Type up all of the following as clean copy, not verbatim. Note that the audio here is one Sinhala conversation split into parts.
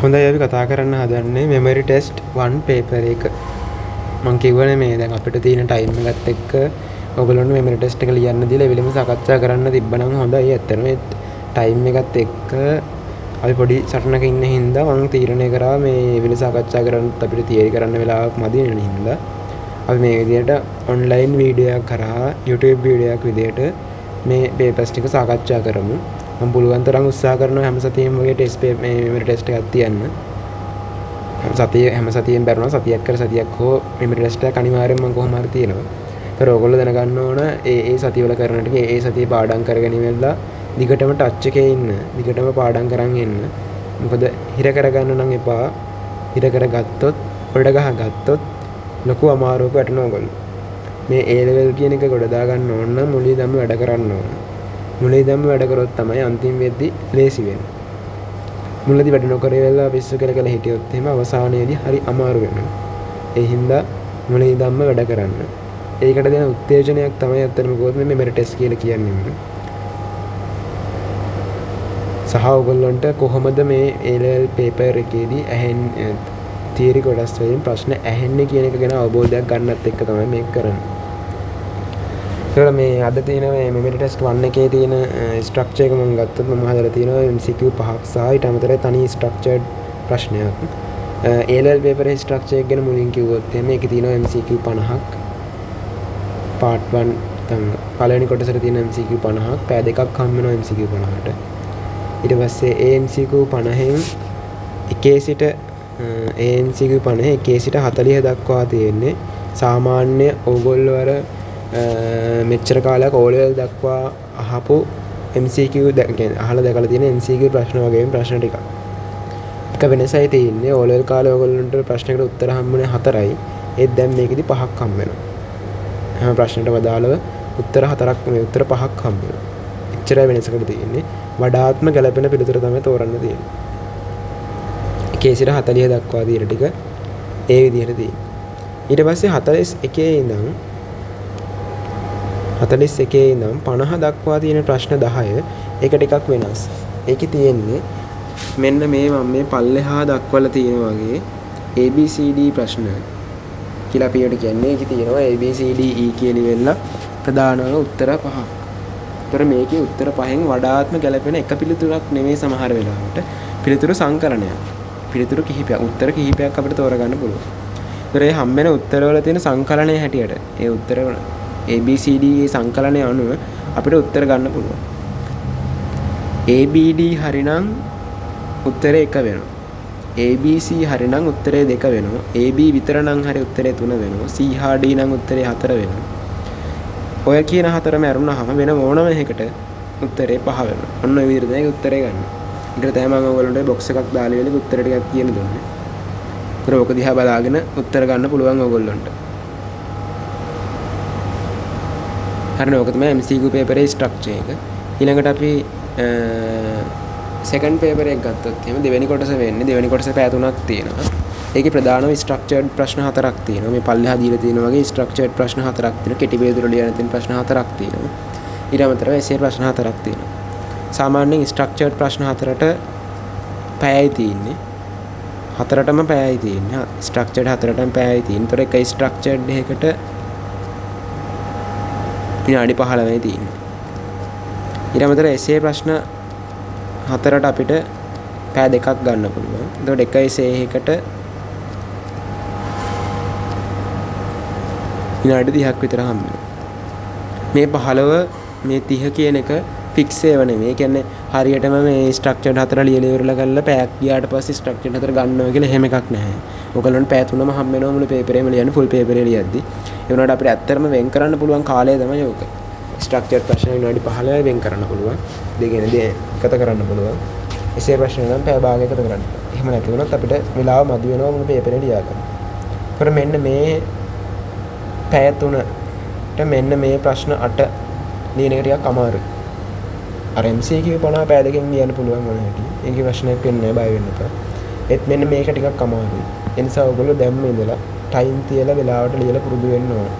හොඳයි අපි කතා කරන්න හදන්නේ මෙමරි ටෙස්ට් 1 පේපර් එක. මම කියවනේ මේ දැන් අපිට තියෙන ටයිම් එකත් එක්ක ඔයගොල්ලන්ට මෙමරි ටෙස්ට් එක ලියන්න දීලා එවෙලෙම සාකච්ඡා කරන්න තිබ්බනම් හොඳයි. ඇත්තටම මේ ටයිම් එකත් එක්ක අපි පොඩි සටනක ඉන්න හින්දා මම තීරණය කරා මේ එවෙල සාකච්ඡා කරන්නත් අපිට තියරි කරන්න වෙලාවක් මදි වෙන හින්දා අපි මේ විදිහට ඔන්ලයින් වීඩියෝ එකක් කරා YouTube වීඩියෝ එකක් විදිහට මේ පේපර්ස් ටික සාකච්ඡා කරමු. මම පුළුවන් තරම් උත්සාහ කරනවා හැම සතියෙම වගේ ටෙස්ට් මේ මෙමරි ටෙස්ට් එකක් තියන්න. හැම සතියෙම බැරුණා සතියක් කර සතියක් හෝ මෙමරි ටෙස්ට් එකක් අනිවාර්යෙන්ම මම කොහොම හරි තියෙනවා. ඒතර ඔයගොල්ලෝ දැනගන්න ඕන ඒ සතිවල කරන ටික ඒ සතියේ පාඩම් කරගෙන ඉවරලා දිගටම ටච් එකේ ඉන්න. දිගටම පාඩම් කරන් එන්න. මොකද හිර කරගන්න නම් එපා. හිර කරගත්තොත් ගොඩ ගහගත්තොත් ලොකු අමාරුවක වැටෙනවා ඔයගොල්ලෝ. මේ A level කියන එක ගොඩ දා ගන්න ඕන නම් මුලින් ඉඳන්ම වැඩ කරන්න ඕන. මුලින් ඉඳන්ම වැඩ කරොත් තමයි අන්තිම වෙද්දි ලේසි වෙන්නේ. මුලදී වැඩ නොකර ඉවරලා පිස්සු කරලා හිටියොත් එහෙම අවසානයේදී හරි අමාරු වෙනවා. ඒ හින්දා මුලින් ඉඳන්ම වැඩ කරන්න. ඒකට දෙන උත්තේජනයක් තමයි අත්‍තරම කොහොමද මේ මෙමරි ටෙස්ට් කියලා කියන්නේ. සහ ඔයගොල්ලන්ට කොහොමද මේ A level paper එකේදී තියරි කොටස් වලින් ප්‍රශ්න ඇහෙන්නේ කියන එක ගැන අවබෝධයක් ගන්නත් එක්ක තමයි මේක කරන්නේ. ඒතකොට මේ අද තියෙන මේ මෙමරි ටෙස්ට් 1 එකේ තියෙන ස්ට්‍රක්චර් එක මම ගත්තොත් මම හදලා තියෙනවා MCQ 5ක් සහ ඊට අමතරව තනි ස්ට්‍රක්චර්ඩ් ප්‍රශ්නයක්. A level paper එකේ ස්ට්‍රක්චර් එක ගැන මුලින් කිව්වොත් එහෙනම් මේකේ තියෙනවා MCQ 50ක්. part 1 තමයි පළවෙනි කොටසට තියෙන MCQ 50ක්. පැය දෙකක් හම් වෙනවා MCQ 50ට. ඊට පස්සේ MCQ 50න් එකේ සිට MCQ 50 එකේ සිට 40 දක්වා තියෙන්නේ සාමාන්‍ය ඕගොල්ලෝ අර මෙච්චර කාලයක් O level දක්වා අහපු MCQ කියන්නේ අහලා දැකලා තියෙන MCQ ප්‍රශ්න වගේම ප්‍රශ්න ටිකක්. එක වෙනසයි තියෙන්නේ O level කාලේ ඕගොල්ලන්ට ප්‍රශ්නකට උත්තර හම්බුනේ 4යි. ඒත් දැන් මේකෙදි 5ක් හම්බ වෙනවා. හැම ප්‍රශ්නකට වදාළව උත්තර 4ක් මේ උත්තර 5ක් හම්බ වෙනවා. එච්චරයි වෙනසකට තියෙන්නේ. වඩාත්ම ගැළපෙන පිළිතුර තමයි තෝරන්න තියෙන්නේ. එකේ සිට 40 දක්වා තියෙන ටික ඒ විදිහට තියෙනවා. ඊට පස්සේ 41 ඉඳන් 50 දක්වා තියෙන ප්‍රශ්න 10 ඒක ටිකක් වෙනස්. ඒකේ තියෙන්නේ මෙන්න මම මේ පල්ලෙහා දක්වලා තියෙන වගේ ABCD ප්‍රශ්න කියලා අපිට කියන්නේ. ඒකේ තියෙනවා ABCD E කියලා ඉවෙලා ප්‍රධානම උත්තර 5ක්. ඒතර මේකේ උත්තර 5න් වඩාත්ම ගැළපෙන එක පිළිතුරක් නෙමෙයි සමහර වෙලාවට. පිළිතුරු සංකලනයක්. පිළිතුරු කිහිපයක් උත්තර කිහිපයක් අපිට තෝරගන්න පුළුවන්. ඒතර මේ හම්බෙන උත්තරවල තියෙන සංකලනයේ හැටියට ඒ උත්තර ABCD සංකලනය අනුව අපිට උත්තර ගන්න පුළුවන්. ABD හරිනම් උත්තරේ 1 වෙනවා. ABC හරිනම් උත්තරේ 2 වෙනවා. AB විතර නම් හරි උත්තරේ 3 වෙනවා. C හා D නම් උත්තරේ 4 වෙනවා. ඔය කියන හතරම අරුණාම වෙන ඕනම එකකට උත්තරේ 5 වෙනවා. ඔන්න ඔය විදිහට තමයි උත්තරේ ගන්න. ඒකට තමයි මම ඔයගොල්ලන්ට බොක්ස් එකක් දාලා ඉවරලා උත්තර ටිකක් කියන දුන්නේ. ඒතර ඔක දිහා බලාගෙන උත්තර ගන්න පුළුවන් ඔයගොල්ලන්ට. හරිනේ ඔක තමයි MCQ paper එකේ ස්ට්‍රක්චර් එක. ඊළඟට අපි සෙකන්ඩ් paper එක ගත්තොත් එහෙනම් දෙවෙනි කොටස වෙන්නේ දෙවෙනි කොටසේ පැය 3ක් තියෙනවා. ඒකේ ප්‍රධානම ස්ට්‍රක්චර්ඩ් ප්‍රශ්න 4ක් තියෙනවා. මේ පල්ලෙහා දීලා තියෙන වගේ ස්ට්‍රක්චර්ඩ් ප්‍රශ්න 4ක් තියෙනවා. කෙටි බෙදුර ලියන තියෙන ප්‍රශ්න 4ක් තියෙනවා. ඊට අමතරව එසේ ප්‍රශ්න 4ක් තියෙනවා. සාමාන්‍යයෙන් ස්ට්‍රක්චර්ඩ් ප්‍රශ්න 4ට පැයයි තියෙන්නේ. 4ටම පැයයි තියෙන්නේ. ස්ට්‍රක්චර්ඩ් 4ටම පැයයි තියෙන්නේ. ඒතර එක ස්ට්‍රක්චර්ඩ් එකකට විනාඩි 15යි තියෙන්නේ. ඊට අමතරව එසේ ප්‍රශ්න 4ට අපිට පැය 2ක් ගන්න පුළුවන්. එතකොට එක එසේ එකකට විනාඩි 30ක් විතර හම්බ වෙනවා. මේ 15 මේ 30 කියන එක ෆික්ස් ඒව නෙමෙයි. ඒ කියන්නේ හරියටම මේ ස්ට්‍රක්චර්ඩ් 4 ලියලා ඉවරලා කරලා පැයක් ගියාට පස්සේ ස්ට්‍රක්චර්ඩ් 4 ගන්නවා කියලා එහෙම එකක් නැහැ. ඔයගොල්ලන්ට පැය 3ම හම්බ වෙනවා මුළු පේපර් එකම ලියන්න ෆුල් පේපර් එක ලියද්දි. ඒ වුණාට අපිට ඇත්තටම වෙන් කරන්න පුළුවන් කාලය තමයි ඕක. ස්ට්‍රක්චර්ඩ් ප්‍රශ්න විනාඩි 15 වෙන් කරන්න පුළුවන්. දෙකෙන් එකත කරන්න පුළුවන්. එසේ ප්‍රශ්න නම් පැය භාගයකට කරන්න. එහෙම නැති වුණොත් අපිට වෙලාව මදි වෙනවා මුළු පේපර් එක ලියා ගන්න. ඒතර මෙන්න මේ පැය 3ට මෙන්න මේ ප්‍රශ්න 8 ලියන එක ටිකක් අමාරුයි. අර MCQ 50 පැය දෙකකින් ලියන්න පුළුවන් වුණ හැටි. ඒකේ ප්‍රශ්නයක් වෙන්නේ නැහැ බය වෙන්න එපා. ඒත් මෙන්න මේක ටිකක් අමාරුයි. ඒ නිසා ඔයගොල්ලෝ දැම්ම ඉඳලා ටයිම් තියලා වෙලාවට ලියලා පුරුදු වෙන්න ඕන.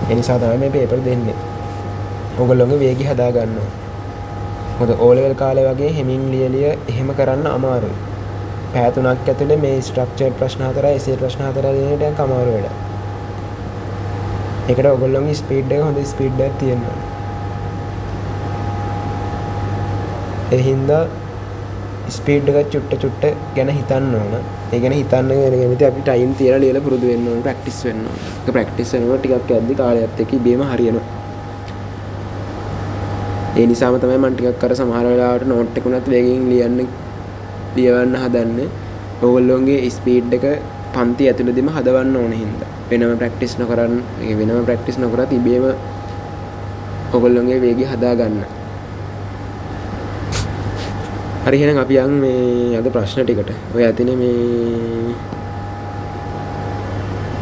ඒ නිසා තමයි මේ පේපර් දෙන්නේ. ඔයගොල්ලෝගේ වේගය හදා ගන්න ඕන. මොකද O level කාලේ වගේ හෙමින් ලියලිය එහෙම කරන්න අමාරුයි. පැය 3ක් ඇතුලේ මේ ස්ට්‍රක්චර් ප්‍රශ්න 4යි එසේ ප්‍රශ්න 4යි දෙන ටිකක් අමාරු වැඩ. ඒකට ඔයගොල්ලෝගේ ස්පීඩ් එක හොඳ ස්පීඩ් එකක් තියෙනවා. ඒ හින්දා ස්පීඩ් එක චුට්ට ගැන හිතන්න ඕන. ඒ ගැන හිතන්න ගැනදී අපි ටයිම් තියලා ලියලා පුරුදු වෙන්න ඕන, ප්‍රැක්ටිස් වෙන්න ඕන. ඒක ප්‍රැක්ටිස් වෙනකොට ටිකක් යද්දි කාලයත් එක්ක ඉබේම හරියනවා. ඒ නිසාම තමයි මම ටිකක් අර සමහර වෙලාවට නෝට් එක උනත් වේගෙන් ලියවන්න හදන්නේ. ඕගොල්ලෝගේ ස්පීඩ් එක පන්ති ඇතුළතදීම හදවන්න ඕන හින්දා. වෙනම ප්‍රැක්ටිස් නොකරත් ඉබේම ඕගොල්ලෝගේ වේගය හදා ගන්න. හරි එහෙනම් අපි යන් මේ අද ප්‍රශ්න ටිකට. ඔය ඇතිනේ මේ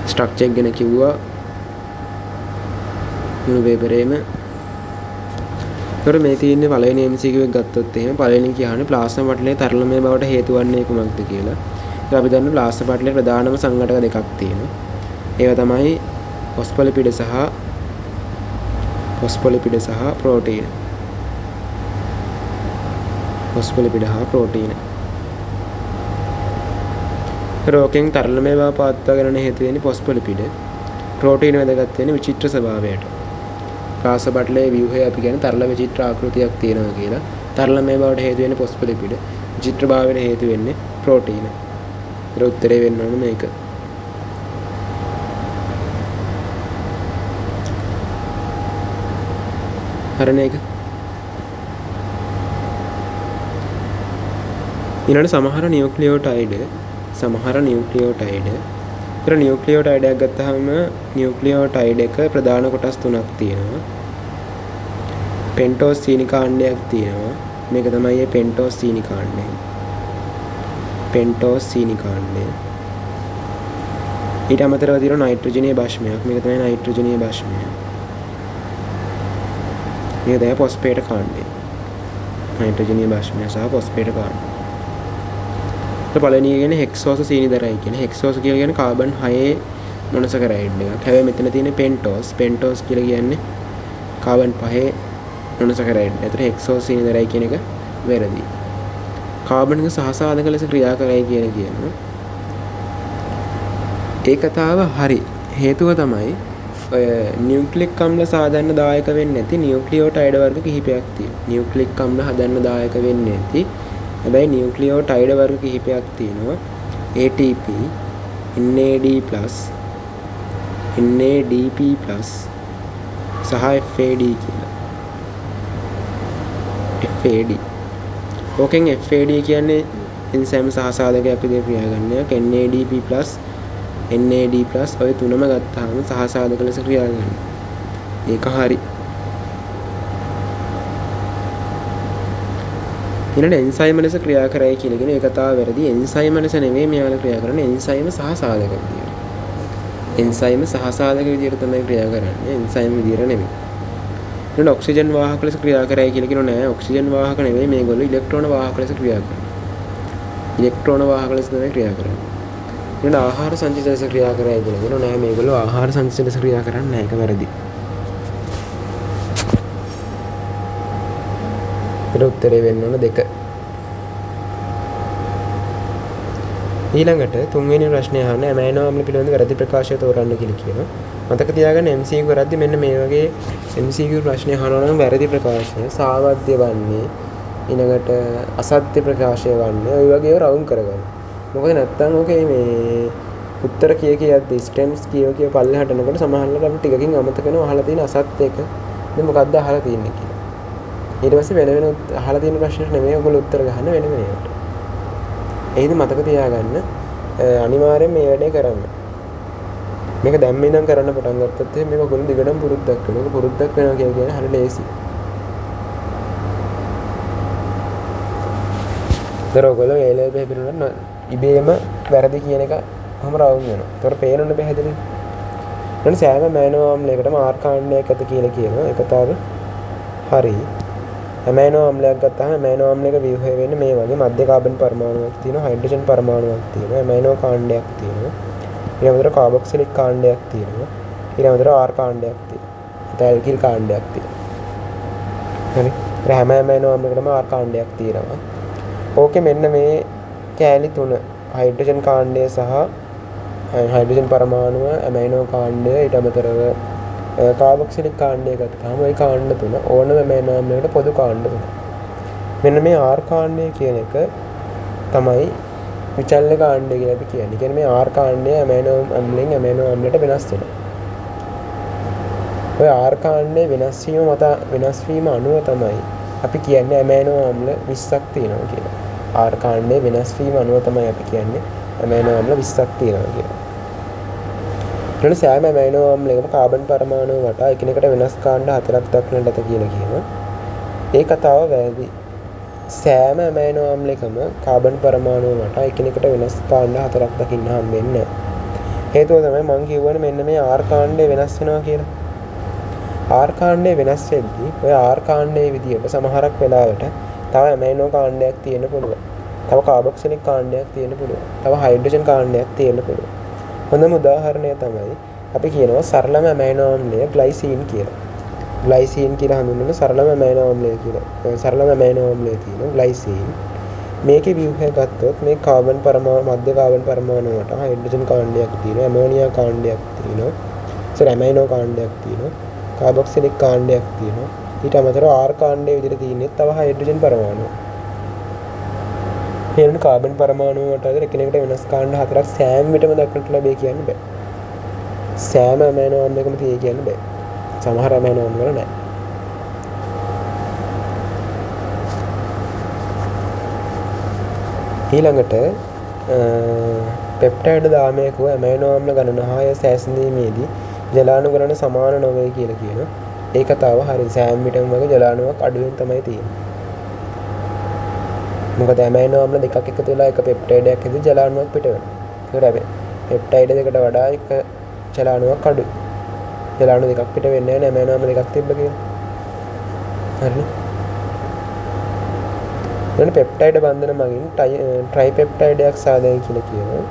ස්ට්‍රක්චර් එක ගැන කිව්වා මුළු පේපරේම. ඒතර මේ තියෙන්නේ පළවෙනි MCQ එක ගත්තොත් එහෙම පළවෙනි කියන්නේ ප්ලාස්මා පටලයේ තරලමය බවට හේතු වන්නේ කුමක්ද කියලා. ඒක අපි දන්න ප්ලාස්මා පටලයේ ප්‍රධානම සංඝටක දෙකක් තියෙනවා. ඒවා තමයි ෆොස්ෆොලිපිඩ සහ ප්‍රෝටීන. ෆොස්ෆොලිපිඩ හා ප්‍රෝටීන. රෝකෙන් තරලමය බව පවත්වා ගන්න හේතු වෙන්නේ ෆොස්ෆොලිපිඩ. ප්‍රෝටීන වැදගත් වෙන්නේ විචිත්‍ර ස්වභාවයට. ප්ලාස්මා පටලයේ ව්‍යුහය අපි කියන්නේ තරල විචිත්‍ර ආකෘතියක් තියෙනවා කියලා. තරලමය බවට හේතු වෙන්නේ ෆොස්ෆොලිපිඩ. විචිත්‍ර භාවයට හේතු වෙන්නේ ප්‍රෝටීන. ඒතර උත්තරේ වෙන්න ඕනේ මේක. හරිනේ ඒක. ඊළඟ සමහර නියුක්ලියෝටයිඩ් ඒතර නියුක්ලියෝටයිඩ් එකක් ගත්තාම නියුක්ලියෝටයිඩ් එක ප්‍රධාන කොටස් තුනක් තියෙනවා. පෙන්ටෝස් සීනික ආණ්ඩයක් තියෙනවා. මේක තමයි මේ පෙන්ටෝස් සීනික ආණ්ඩය. ඊට අමතරව තියෙනවා නයිට්‍රජනීය භස්මයක්. මේක තමයි නයිට්‍රජනීය භස්මය. මේක තමයි ෆොස්ෆේට් කාණ්ඩය. නයිට්‍රජනීය භස්මය සහ ෆොස්ෆේට් කාණ්ඩය. පළවෙනි කියන්නේ හෙක්සෝස සීනිදරයි කියන්නේ. හෙක්සෝස කියන්නේ කාබන් 6 මොනොසැකරයිඩ් එකක්. හැබැයි මෙතන තියෙන්නේ පෙන්ටෝස් කියලා කියන්නේ කාබන් 5 මොනොසැකරයිඩ්. ඒතර හෙක්සෝස සීනිදරයි කියන එක වැරදි. කාබන් එක සහසාධක ලෙස ක්‍රියා කරයි කියනවා. ඒ කතාව හරි. හේතුව තමයි ඔය නියුක්ලික් අම්ල සාධන්න දායක වෙන්නේ නැති නියුක්ලියෝටයිඩ් වර්ග කිහිපයක් තියෙනවා. නියුක්ලික් අම්ල හදන්න දායක වෙන්නේ නැති හැබැයි නියුක්ලියෝටයිඩ් වර්ග කිහිපයක් තියෙනවා. ATP, NAD+, NADP+ සහ FAD කියලා. FAD. ඕකෙන් FAD කියන්නේ එන්සයිම් සහසාධකයක් විදිහට ක්‍රියා කරනවා. NADP+, NAD+ ඔය තුනම ගත්තාම සහසාධක ලෙස ක්‍රියා කරනවා. ඒක හරි. ඊළඟ එන්සයිම ලෙස ක්‍රියා කරයි කියලාගෙන ඒ කතාව වැරදි. එන්සයිම ලෙස නෙමෙයි මෙයාලා ක්‍රියා කරන්නේ. එන්සයිම සහ සාධක විදියට. එන්සයිම සහ සාධක විදියට තමයි ක්‍රියා කරන්නේ. එන්සයිම විදියට නෙමෙයි. ඊළඟ ඔක්සිජන් වාහක ලෙස ක්‍රියා කරයි කියලා කියනවා නෑ. ඔක්සිජන් වාහක නෙමෙයි මේගොල්ලෝ ඉලෙක්ට්‍රෝන වාහක ලෙස ක්‍රියා කරනවා. ඉලෙක්ට්‍රෝන වාහක ලෙස තමයි ක්‍රියා කරන්නේ. ඊළඟ ආහාර සංචිත ලෙස ක්‍රියා කරයි කියලා කියනවා නෑ. මේගොල්ලෝ ආහාර සංචිත ලෙස ක්‍රියා කරන්නේ නෑ. ඒක වැරදි. උත්තරේ වෙන්න ඕන 2. ඊළඟට තුන්වෙනි ප්‍රශ්නය අහන්න ඇමයිනෝ අම්ල පිළිබඳ වැරදි ප්‍රකාශය තෝරන්න කියලා කියනවා. මතක තියාගන්න MCQ කරද්දි මෙන්න මේ වගේ MCQ ප්‍රශ්න අහනවා නම් වැරදි ප්‍රකාශය සාවද්‍ය වන්නේ ඊළඟට අසත්‍ය ප්‍රකාශය වන්නේ ඔය වගේ ඒවා රවුම් කරගන්න. මොකද නැත්තම් ඔකේ මේ උත්තර කියද්දි ස්ටෙම්ස් කිය පල්ලෙහාට යනකොට සමහරවිට අපි ටිකකින් අමතක කරනවා අහලා තියෙන අසත්‍ය එක. ඉතින් මොකද්ද අහලා තියෙන්නේ කියලා. ඊට පස්සේ වෙන අහලා තියෙන ප්‍රශ්නට නෙමෙයි ඔයගොල්ලෝ උත්තර ගන්න වෙන වෙනකට. එහෙනම් මතක තියාගන්න අනිවාර්යෙන් මේ වැඩේ කරන්න. මේක දැම්ම ඉඳන් කරන්න පටන් ගත්තොත් මේක ඔයගොල්ලෝ දිගටම පුරුද්දක් වෙනවා. ඒක පුරුද්දක් වෙනවා කියන්නේ හරිය ලේසි. දරෝගොල්ලෝ ඒ ලෙවල් එක පිරුණා ඉබේම වැරදි කියන එක හැම රවුම් වෙනවා. ඒතර පේනොනේ පැහැදිලි. ඊට සෑම මෑනෝ ආම්ලයකටම ආර් කාණ්ඩයක් ඇත කියලා කියනවා. ඒක තමයි හරි. ඇමයිනෝ අම්ලයක් ගත්තාම ඇමයිනෝ අම්ලයක ව්‍යුහය වෙන්නේ මේ වගේ මධ්‍ය කාබන් පරමාණුවක් තියෙනවා හයිඩ්‍රජන් පරමාණුවක් තියෙනවා ඇමයිනෝ කාණ්ඩයක් තියෙනවා ඊළඟට කාබොක්සිලික් කාණ්ඩයක් තියෙනවා ඊළඟට ආර් කාණ්ඩයක් තියෙනවා ඇල්කිල් කාණ්ඩයක් තියෙනවා හරි හැම ඇමයිනෝ අම්ලයකටම ආර් කාණ්ඩයක් තියෙනවා ඕකේ මෙන්න මේ කෑලි 3 හයිඩ්‍රජන් කාණ්ඩය සහ හයිඩ්‍රජන් පරමාණුව ඇමයිනෝ කාණ්ඩය ඊට අමතරව කාබොක්සිලික් කාණ්ඩය ගත්තාම ওই කාණ්ඩ තුන ඕනම ඇමයිනෝ ආම්ලයකට පොදු කාණ්ඩ තුන. මෙන්න මේ R කාණ්ඩය කියන එක තමයි විචල්්‍ය කාණ්ඩය කියලා අපි කියන්නේ. කියන්නේ මේ R කාණ්ඩය ඇමයිනෝ ආම්ලයෙන් ඇමයිනෝ ආම්ලයට වෙනස් වෙනවා. ඔය R කාණ්ඩයේ වෙනස් වීම අනුව තමයි අපි කියන්නේ ඇමයිනෝ ආම්ල 20ක් තියෙනවා කියලා. R කාණ්ඩයේ වෙනස් වීම අනුව තමයි අපි කියන්නේ ඇමයිනෝ ආම්ල 20ක් තියෙනවා කියලා. ඊට සෑම ඇමයිනෝ ආම්ලයකම කාබන් පරමාණු වටා එකිනෙකට වෙනස් කාණ්ඩ 4ක් දක්නට ඇත කියලා කියනවා. ඒ කතාව වැරදි. සෑම ඇමයිනෝ ආම්ලයකම කාබන් පරමාණු වටා එකිනෙකට වෙනස් කාණ්ඩ 4ක් දකින්න හම්බෙන්නේ නැහැ. හේතුව තමයි මම කියවනේ මෙන්න මේ R කාණ්ඩය වෙනස් වෙනවා කියලා. R කාණ්ඩය වෙනස් වෙද්දී ඔය R කාණ්ඩයේ විදියට සමහරක් වෙලාවට තව ඇමයිනෝ කාණ්ඩයක් තියෙන්න පුළුවන්. තව කාබොක්සිලික් කාණ්ඩයක් තියෙන්න පුළුවන්. තව හයිඩ්‍රජන් කාණ්ඩයක් තියෙන්න පුළුවන්. හොඳම උදාහරණය තමයි අපි කියනවා සරලම ඇමයිනෝ ආම්ලය ග්ලයිසින් කියලා. ග්ලයිසින් කියලා හඳුන්වන සරලම ඇමයිනෝ ආම්ලය කියලා. සරලම ඇමයිනෝ ආම්ලය තියෙනවා ග්ලයිසින්. මේකේ ව්‍යුහය ගත්තොත් මේ කාබන් පරමාණු මධ්‍ය කාබන් පරමාණුවට හයිඩ්‍රජන් කාණ්ඩයක් තියෙනවා, ඇමෝනියා කාණ්ඩයක් තියෙනවා. ඇමයිනෝ කාණ්ඩයක් තියෙනවා. කාබොක්සිලික් කාණ්ඩයක් තියෙනවා. ඊට අමතරව R කාණ්ඩයේ විදිහට තියෙන්නේ තව හයිඩ්‍රජන් පරමාණු. මේ කාබන් පරමාණු වලට අතර එකිනෙකට වෙනස් කාණ්ඩ 4ක් සෑම විටම දක්නට ලැබේ කියන්න බෑ. සෑම ඇමයිනෝ ආම්ලයකම තියෙයි කියන්න බෑ. සමහර ඇමයිනෝ ආම්ල වල නැහැ. ඊළඟට පෙප්ටයිඩ් දාමයක ඇමයිනෝ ආම්ල ගණනහාය සැසඳීමේදී ජලාණු ගණන සමාන නොවේ කියලා කියනවා. ඒ කතාව හරි. සෑම විටම වගේ ජලාණුවක් අඩුවෙන් තමයි තියෙන්නේ. මොකද ඇමයිනෝ ආම්ල දෙකක් එකතු වෙලා එක පෙප්ටයිඩයක් හදලා ජලාණුවක් පිට වෙනවා. ඒකට අපි පෙප්ටයිඩ් දෙකට වඩා එක ජලාණුවක් අඩුයි. ජලාණු දෙකක් පිට වෙන්නේ නැහැ ඇමයිනෝ ආම්ල දෙකක් තිබ්බ කියලා. හරිනේ. එතන පෙප්ටයිඩ් බන්ධන මගින් ට්‍රයිපෙප්ටයිඩයක් සාදනය කියලා කියනවා.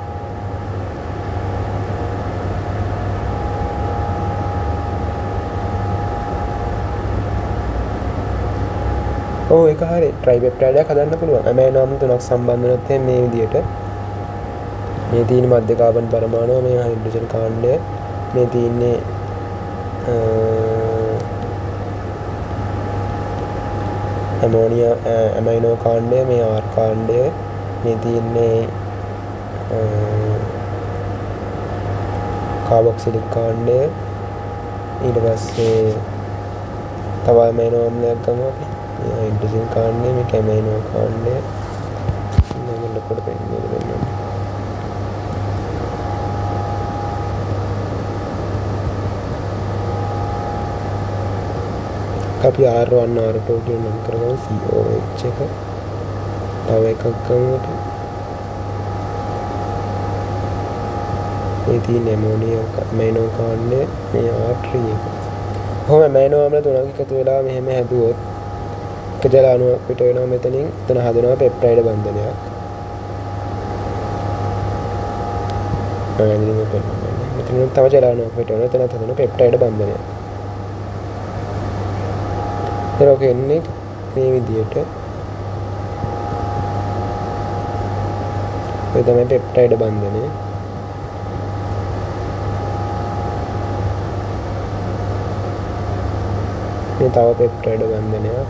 ඔව් ඒක හරියි. ට්‍රයිපෙප්ටයිඩයක් හදන්න පුළුවන්. ඇමයිනෝ ආම්ල තුනක් සම්බන්ධ වෙනත් මේ විදිහට මේ තියෙන මධ්‍ය කාබන් පරමාණුව, මේ හයිඩ්‍රජන් කාණ්ඩය, මේ තියෙන්නේ ඇමෝනියා ඇමයිනෝ කාණ්ඩය, මේ R කාණ්ඩය, මේ තියෙන්නේ කාබොක්සිලික් කාණ්ඩය. ඊට පස්සේ තව ඇමයිනෝ ආම්ලයක් ගමු අපි. මේ හයිඩ්‍රජන් කාණ්ඩය, මේ ඇමයිනෝ කාණ්ඩය. මේක ලොකුට පෙන්නන්න වෙනවා. අපි R1 R2 කියන නම් කරගමු COH එක. තව එකක් ගමු අපි. මේ තියෙන ඇමයිනෝ කාණ්ඩය, මේ R3 එක. කොහොම ඇමයිනෝ ආම්ල තුනක් එකතු වෙලා මෙහෙම හැදුවොත් එක ජලාණුවක් පිට වෙනවා මෙතනින්. එතන හදනවා පෙප්ටයිඩ් බන්ධනයක්. මෙතන තව ජලාණුවක් පිට වෙනවා. එතනත් හදනවා පෙප්ටයිඩ් බන්ධනයක්. ඒක එන්නේ මේ විදියට. ඒ තමයි පෙප්ටයිඩ් බන්ධනය. මේ තව පෙප්ටයිඩ් බන්ධනයක්.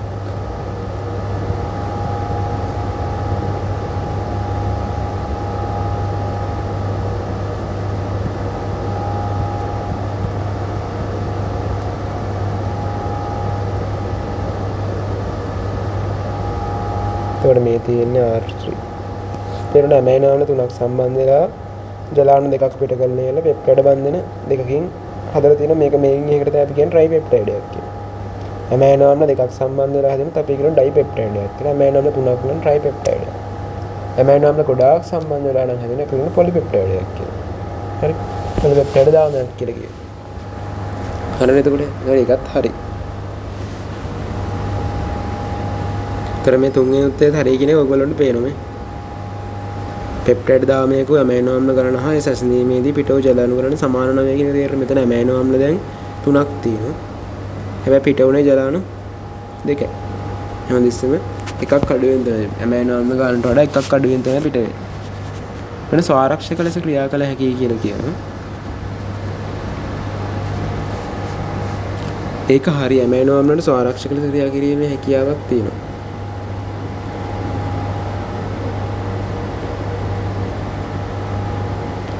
එතකොට මේ තියෙන්නේ R3. ඊට ඇමයිනෝ ආම්ල තුනක් සම්බන්ධ වෙලා ජලාණු දෙකක් පිට කරන යන පෙප්ටයිඩ් බන්ධන දෙකකින් හදලා තියෙන මේක මේකින් එකකට තමයි අපි කියන්නේ ට්‍රයිපෙප්ටයිඩයක් කියලා. ඇමයිනෝ ආම්ල දෙකක් සම්බන්ධ වෙලා හදන අපි කියනවා ඩයිපෙප්ටයිඩයක් කියලා. ඇමයිනෝ ආම්ල තුනක් නම් ට්‍රයිපෙප්ටයිඩ්. ඇමයිනෝ ආම්ල ගොඩාක් සම්බන්ධ වෙලා නම් හදන අපි කියනවා පොලිපෙප්ටයිඩයක් කියලා. හරි. පොලිපෙප්ටයිඩ් දාමයක් කියලා කියනවා. හරිද? එතකොට ඒකත් හරි. මේ තුන්වෙනි උත්තරේ හරිය කියන එක ඔයගොල්ලන්ට පේනවා. පෙප්ටයිඩ් දාමයක ඇමයිනෝ ආම්ල ගණන හා සැසඳීමේදී පිටව ජලාණු ගණන සමාන නොවේ කියන තේරුම. මෙතන ඇමයිනෝ ආම්ල දැන් 3ක් තියෙනවා. හැබැයි පිට වුණේ ජලාණු 2යි. හැමදෙස්සෙම එකක් අඩුවෙන් තමයි ඇමයිනෝ ආම්ල ගණනට වඩා එකක් අඩුවෙන් තමයි පිට වෙන්නේ. වෙන ස්වාරක්ෂක ලෙස ක්‍රියා කළ හැකියි කියලා කියනවා. ඒක හරි. ඇමයිනෝ ආම්ල වලට ස්වාරක්ෂක ලෙස ක්‍රියා කිරීමේ හැකියාවක් තියෙනවා.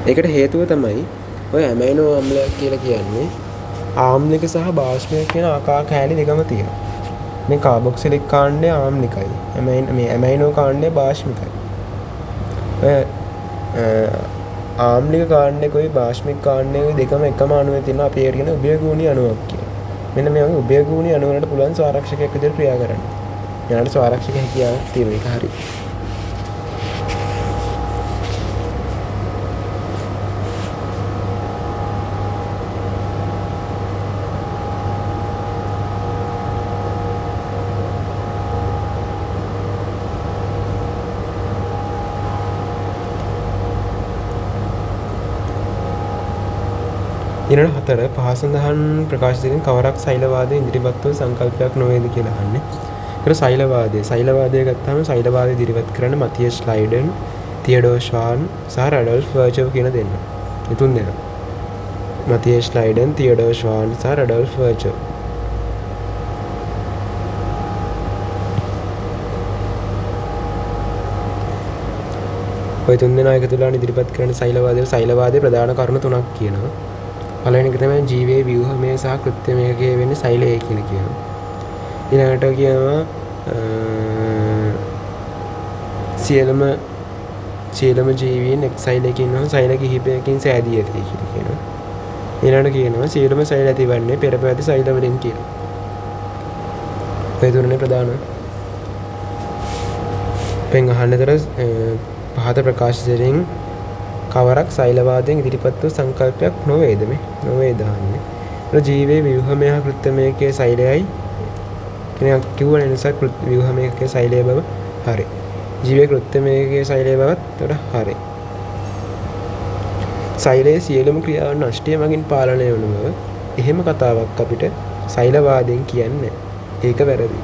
ඒකට හේතුව තමයි ඔය ඇමයිනෝ ආම්ලයක් කියලා කියන්නේ ආම්ලික සහ බාෂ්මික කියන ආකාර කෑලි දෙකම තියෙනවා. මේ කාබොක්සිලික් කාණ්ඩය ආම්ලිකයි. මේ ඇමයිනෝ කාණ්ඩය බාෂ්මිකයි. ආම්ලික කාණ්ඩයකයි බාෂ්මික කාණ්ඩයකයි දෙකම එකම අණුවේ තියෙන අපි ඒකට කියන උභයගුණී අණුවක් කියලා. මෙන්න මේ වගේ උභයගුණී අණු වලට පුළුවන් ස්වාරක්ෂකයක් විදිහට ක්‍රියා කරන්න. යාට ස්වාරක්ෂක හැකියාවක් තියෙන එක හරි. ඊළඟ 4 පහ සඳහන් ප්‍රකාශිතකින් කවරක් සෛලවාදයේ ඉදිරිපත් වූ සංකල්පයක් නොවේද කියලා අහන්නේ. ඒතර සෛලවාදය ගත්තාම සෛලවාදය ඉදිරිපත් කරන මතියස් ලයිඩන්, තියඩෝ ෂ්වාන් සහ රඩොල්ෆ් වර්චෝව් කියන දෙන්නා. මේ තුන් දෙනා. මතියස් ලයිඩන්, තියඩෝ ෂ්වාන් සහ රඩොල්ෆ් වර්චෝව්. ඔය තුන් දෙනා එකතු වෙලා ඉදිරිපත් කරන සෛලවාදයේ ප්‍රධාන කරුණු තුනක් කියනවා. පළවෙනි එක තමයි ජීවයේ ව්‍යුහමය සහ කෘත්‍යමය වෙන්නේ සෛලය කියලා කියනවා. ඊළඟට කියනවා සියලුම ජීවීන් එක් සෛලයකින් ඉන්නවා සෛල කිහිපයකින් සෑදී ඇති කියලා කියනවා. ඊළඟට කියනවා සියලුම සෛල ඇතිවන්නේ පෙර පැවති සෛල වලින් කියලා. ඔය තුනනේ ප්‍රධාන. පෙන් අහන්නතර පහත ප්‍රකාශයෙන් කවරක් සෛලවාදයෙන් ඉදිරිපත් වූ සංකල්පයක් නොවේද මේ? නොවේද අහන්නේ. ඒ ජීවයේ ව්‍යුහමය හා කෘත්‍යමය සෛලයයි කෙනෙක් කිව්වන නිසා ව්‍යුහමය සෛලය බව හරි. ජීවයේ කෘත්‍යමය සෛලය බවත් උඩ හරි. සෛලයේ සියලුම ක්‍රියාවන් අෂ්ටය මගින් පාලනය වන බව එහෙම කතාවක් අපිට සෛලවාදයෙන් කියන්නේ. ඒක වැරදි.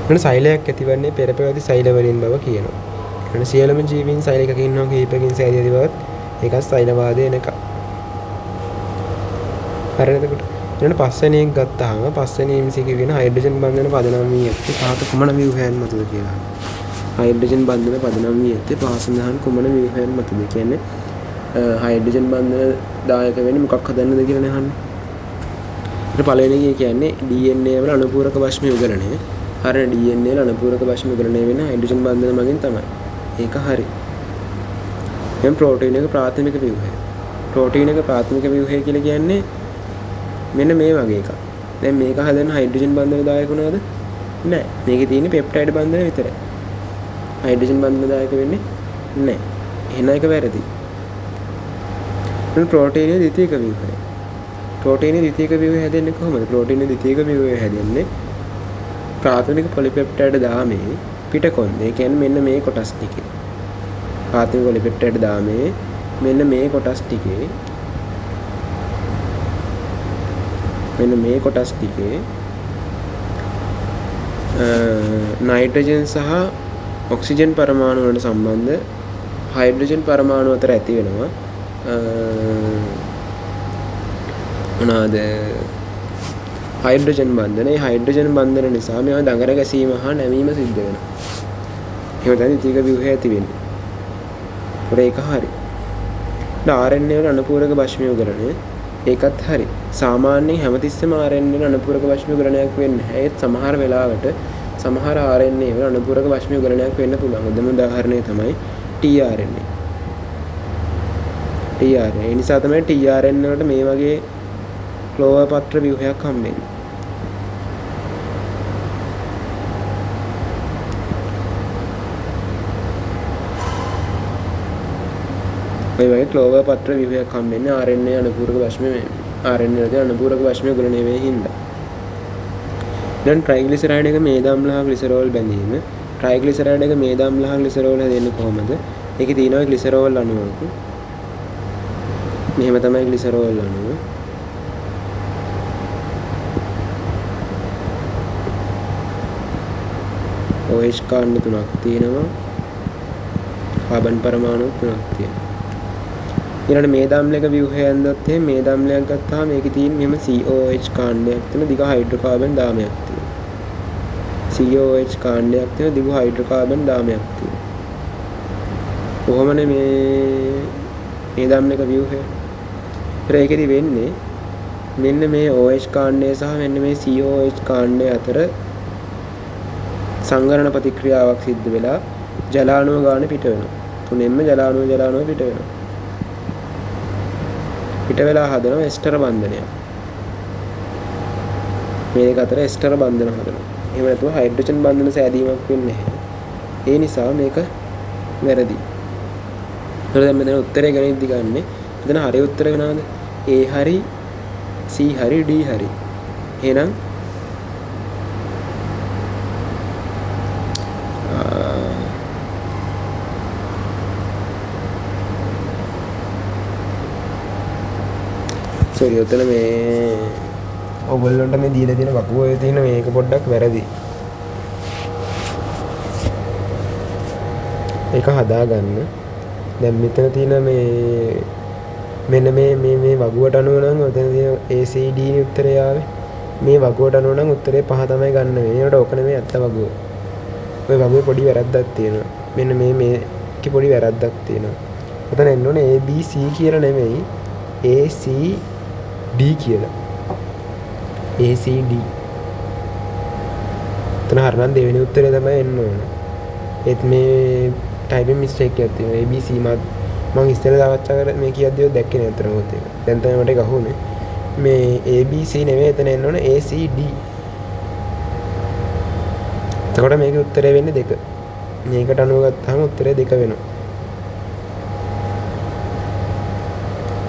මොන සෛලයක් ඇතිවන්නේ පෙර පැවති සෛල වලින් බව කියනවා. එන සියලුම ජීවීන් සෛල එකක ඉන්නවා කීපකින් සෑදී ඇති බවත් ඒකත් සෛලවාදයේ එනක. හරිද? එතකොට පස්වෙනි එක ගත්තාම පස්වෙනි ඉම්සි කියන හයිඩ්‍රජන් බන්ධන පදනම් වී ඇත්තේ පහත කුමන ව්‍යුහයන් මතද කියලා. හයිඩ්‍රජන් බන්ධන පදනම් වී ඇත්තේ පහ සඳහන් කුමන ව්‍යුහයන් මතද කියන්නේ හයිඩ්‍රජන් බන්ධන දායක වෙන්නේ මොකක් හදන්නද කියලා නහන්නේ. ඊට පළවෙනි එක කියන්නේ DNA වල අනුපූරක භස්ම යුගලණය. හරිය DNA වල අනුපූරක භස්ම යුගලණය වෙන්නේ හයිඩ්‍රජන් බන්ධන මගින් තමයි. ඒක හරි. දැන් ප්‍රෝටීන් එක ප්‍රාථමික ව්‍යුහය. ප්‍රෝටීන් එක ප්‍රාථමික ව්‍යුහය කියලා කියන්නේ මෙන්න මේ වගේ එකක්. දැන් මේක හදන්න හයිඩ්‍රජන් බන්ධන දායක වුණාද? නැහැ. මේකේ තියෙන්නේ පෙප්ටයිඩ් බන්ධන විතරයි. හයිඩ්‍රජන් බන්ධන දායක වෙන්නේ නැහැ. එහෙනම් ඒක වැරදි. දැන් ප්‍රෝටීනයේ ද්විතීයික ව්‍යුහය. ප්‍රෝටීනයේ ද්විතීයික ව්‍යුහය හැදෙන්නේ කොහොමද? ප්‍රෝටීනයේ ද්විතීයික ව්‍යුහය හැදෙන්නේ ප්‍රාථමික පොලිපෙප්ටයිඩ් දාමේ පිටකොන්දේ. ඒ කියන්නේ මෙන්න මේ කොටස් ටිකේ. ප්‍රාථමික පොලිපෙප්ටයිඩ් දාමේ මෙන්න මේ කොටස් ටිකේ නයිට්‍රජන් සහ ඔක්සිජන් පරමාණු වලට සම්බන්ධ හයිඩ්‍රජන් පරමාණු අතර ඇති වෙනවා මොනවාද හයිඩ්‍රජන් බන්ධන. ඒ හයිඩ්‍රජන් බන්ධන නිසා මේවා දඟර ගැසීම හා නැවීම සිද්ධ වෙනවා. එහෙම තමයි ද්විතීයික ව්‍යුහය ඇති වෙන්නේ. ඒක හරි. RNA වල අනුපූරක භස්ම යුගලණය ඒකත් හරි. සාමාන්‍යයෙන් හැමතිස්සෙම RNA වල අනුපූරක භස්ම යුගලණයක් වෙන්නේ නැහැ. ඒත් සමහර වෙලාවට සමහර RNA වල අනුපූරක භස්ම යුගලණයක් වෙන්න පුළුවන්. උදාම උදාහරණය තමයි tRNA. tRNA. ඒ නිසා තමයි tRNA වලට මේ වගේ ක්ලෝවර් පත්‍ර ව්‍යුහයක් හම්බෙන්නේ. මේ වගේ ක්ලෝවර් පත්‍ර ව්‍යුහයක් හම්බෙන්නේ RNA අනුපූරක භස්ම RNA වල අනුපූරක භස්ම යුගලණය වේ හින්දා. දැන් ට්‍රයිග්ලිසරයිඩ් එක මේද අම්ල හා ග්ලිසරෝල් බැඳීම. ට්‍රයිග්ලිසරයිඩ් එක මේද අම්ල හා ග්ලිසරෝල් හැදෙන්නේ කොහොමද? ඒකේ තියෙනවා ග්ලිසරෝල් අණුවක. මෙහෙම තමයි ග්ලිසරෝල් අණුව. OH කාණ්ඩ තුනක් තියෙනවා. කාබන් පරමාණු 3ක් තියෙනවා. ඊළඟ මේදාම්ලයක ව්‍යුහයෙන් දැක්කත් එහෙනම් මේදාම්ලයක් ගත්තාම මේකේ තියෙන මෙහෙම COH කාණ්ඩයක් තියෙන දිග හයිඩ්‍රෝකාබන් දාමයක් තියෙනවා. COH කාණ්ඩයක් තියෙන දිග හයිඩ්‍රෝකාබන් දාමයක් තියෙනවා. කොහොමනේ මේදාම්ලයක ව්‍යුහය? ඒකෙදි වෙන්නේ මෙන්න මේ OH කාණ්ඩය සහ මෙන්න මේ COH කාණ්ඩය අතර සංගරණ ප්‍රතික්‍රියාවක් සිද්ධ වෙලා ජලාණු ගාන පිට වෙනවා. තුනෙන්ම ජලාණු පිට වෙනවා. පිට වෙලා හදනවා එස්ටර බන්ධනයක්. මේ දෙක අතර එස්ටර බන්ධන හදනවා. එහෙම නැතුව හයිඩ්‍රජන් බන්ධන සෑදීමක් වෙන්නේ නැහැ. ඒ නිසා මේක වැරදි. ඒතර දැන් මෙතන උත්තරය ගණිතදි ගන්නෙ. මෙතන හරි උත්තරය වෙනවද? A හරි C හරි D හරි. එහෙනම් සෝරි ඔතන මේ ඔයගොල්ලන්ට මේ දීලා තියෙන වකුගඩුවේ තියෙන මේක පොඩ්ඩක් වැරදි. ඒක හදාගන්න. දැන් මෙතන තියෙන මේ මෙන්න මේ වගුවට අනුව නම් ඔතන තියෙන ACD නේ උත්තරය ආවේ. මේ වගුවට අනුව නම් උත්තරේ 5 තමයි ගන්න වෙන්නේ. ඒකට ඕක නෙමෙයි ඇත්ත වගුව. ඔය වගුවේ පොඩි වැරද්දක් තියෙනවා. මෙන්න මේකේ පොඩි වැරද්දක් තියෙනවා. ඔතන එන්න ඕනේ ABC කියලා නෙමෙයි ACD කියලා. ACD. එතන හරිනම් දෙවෙනි උත්තරේ තමයි එන්න ඕනේ. ඒත් මේ ටයිපින් මිස්ටේක් එකක් තියෙනවා. ABC මම ඉස්සෙල්ලා සාකච්ඡා කරලා මේ කියද්දිවත් දැක්කේ නෑ අතන මොකද ඒක. දැන් තමයි මට ඒක අහුනේ. මේ ABC නෙමෙයි එතන එන්න ඕනේ ACD. එතකොට මේකේ උත්තරේ වෙන්නේ 2. මේකට අනුව ගත්තාම උත්තරේ 2 වෙනවා.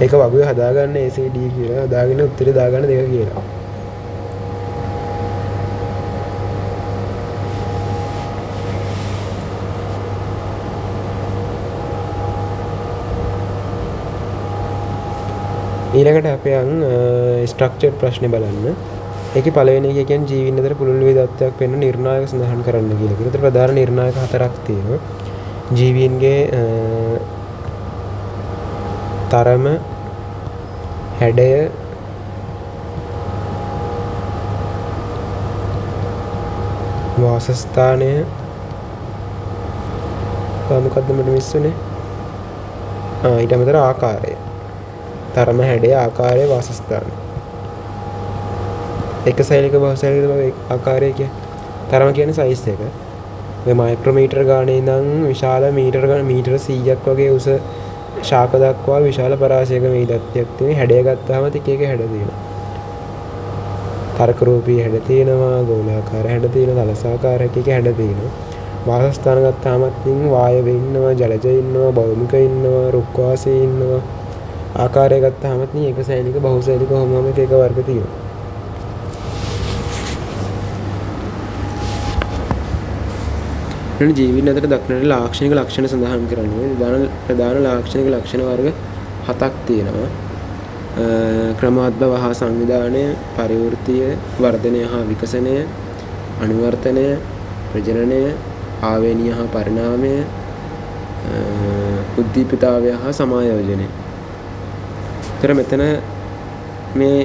ඒක වගුවේ හදාගන්න ACD කියලා හදාගෙන උත්තරේ දාගන්න 2 කියලා. ඊළඟට අපි යන් ස්ට්‍රක්චර්ඩ් ප්‍රශ්නේ බලන්න. ඒකේ පළවෙනි එක කියන්නේ ජීවීන් අතර පුළුල් විවිධත්වයක් වෙන නිර්ණායක සඳහන් කරන්න කියලා. ඒකට ප්‍රධාන නිර්ණායක 4ක් තියෙනවා. ජීවීන්ගේ තරම, හැඩය, වාසස්ථානය, මොකක්ද මට මිස් වුනේ? ඊට අමතරව ආකාරය. තරම, හැඩය, ආකාරය, වාසස්ථානය. එක සෛලික බහුසෛලික ආකාරය කියන්නේ තරම කියන්නේ සයිස් එක. මේ මයික්‍රෝමීටර ගානේ ඉඳන් විශාල මීටර 100ක් වගේ උස ශාක දක්වා විශාල පරාසයක වේදත්වයක් තියෙන. හැඩය ගත්තාම එක එක හැඩ තියෙනවා. තර්ක රූපී හැඩ තියෙනවා, ගෝලාකාර හැඩ තියෙනවා, තලසාකාර එක හැඩ තියෙනවා. වාසස්ථාන ගත්තාම වායවේ ඉන්නවා, ජලජ ඉන්නවා, භෞමික ඉන්නවා, රුක් වාසී ඉන්නවා. ආකාරය ගත්තාම එක සෛලික බහුසෛලික හැමෝම එක වර්ග තියෙනවා. ජීවීන් අතර දක්නට ලාක්ෂණික ලක්ෂණ සඳහන් කරන්නේ ප්‍රධාන ලාක්ෂණික ලක්ෂණ වර්ග 7ක් තියෙනවා. ක්‍රමාත්මක හා සංවිධානය, පරිවෘත්තීය, වර්ධනය හා විකසනය, අනුවර්තනය, ප්‍රජනනය, ආවේනීය හා පරිණාමය, උද්දීපිතාවය හා සමායෝජනය. ඒතර මෙතන මේ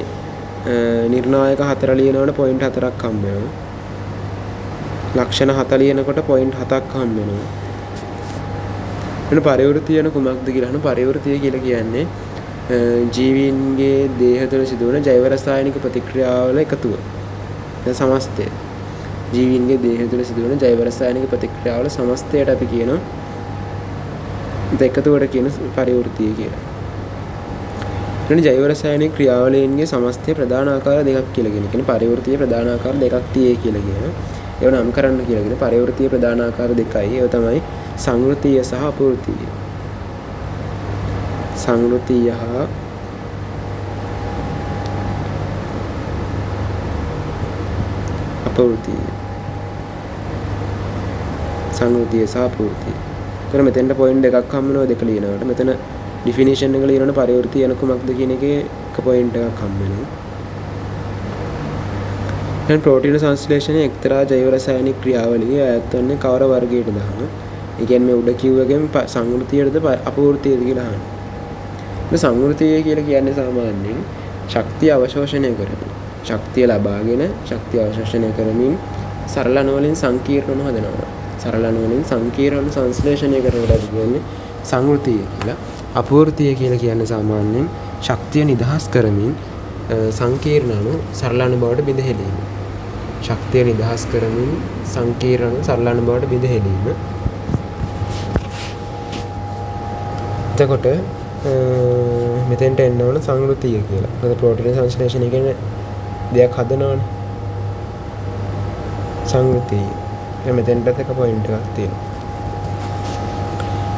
නිර්ණායක 4 ලියනකොට පොයින්ට් 4ක් හම්බ වෙනවා. ලක්ෂණ 7 ලියනකොට පොයින්ට් 7ක් හම්බ වෙනවා. එන පරිවෘත්තිය යන කුමක්ද කියලා අහන පරිවෘත්තිය කියලා කියන්නේ ජීවීන්ගේ දේහ තුළ සිදුවන ජෛව රසායනික ප්‍රතික්‍රියාවල එකතුව. දැන් සමස්තය. ජීවීන්ගේ දේහ තුළ සිදුවන ජෛව රසායනික ප්‍රතික්‍රියාවල සමස්තයට අපි කියනවා එකතුවට කියන පරිවෘත්තිය කියලා. එන ජෛව රසායනික ක්‍රියාවලීන්ගේ සමස්තය ප්‍රධාන ආකාර දෙකක් කියලා කියන පරිවෘත්තිය ප්‍රධාන ආකාර දෙකක් තියෙයි කියලා කියනවා. ඒව නම් කරන්න කියලා කියන පරිවෘත්තීය ප්‍රධාන ආකාර දෙකයි. ඒව තමයි සංවෘත්තීය සහ අපවෘත්තීය. සංවෘත්තීය හා අපවෘත්තීය. සංවෘත්තීය සහ අපවෘත්තීය. ඒතර මෙතෙන්ට පොයින්ට් දෙකක් හම්බ වෙනවා දෙක ලියනකොට. මෙතන ඩිෆිනිෂන් එක ලියනකොට පරිවෘත්තීය යන කුමක්ද කියන එකේ එක පොයින්ට් එකක් හම්බ වෙනවා. දැන් ප්‍රෝටීන සංශ්ලේෂණයේ එක්තරා ජෛව රසායනික ක්‍රියාවලිය ඈත් වන්නේ කවර වර්ගයකටද? ඒ කියන්නේ මේ උඩ කිව්වගෙන් සංවෘතියටද අපවෘතියද කියලා අහන්නේ. මේ සංවෘතිය කියලා කියන්නේ සාමාන්‍යයෙන් ශක්තිය අවශෝෂණය කරමින්, ශක්තිය ලබාගෙන ශක්තිය අවශෝෂණය කරමින් සරල අණු වලින් සංකීර්ණ අණු හදනවා. සරල අණු වලින් සංකීර්ණ අණු සංශ්ලේෂණය කරනකොට කියන්නේ සංවෘතිය කියලා. අපවෘතිය කියලා කියන්නේ සාමාන්‍යයෙන් ශක්තිය නිදහස් කරමින් සංකීර්ණ අණු සරල අණු බවට බිඳ හැලීම. ශක්තිය නිදහස් කරමින් සංකීර්ණ අණු සරල අණු බවට බිඳ හැලීම. එතකොට මෙතෙන්ට එන්න ඕන සංවෘතිය කියලා. මොකද ප්‍රෝටීන සංශ්ලේෂණය කියන්නේ දෙයක් හදනවනේ. සංවෘතිය. දැන් මෙතෙන්ටත් එක පොයින්ට් එකක් තියෙනවා.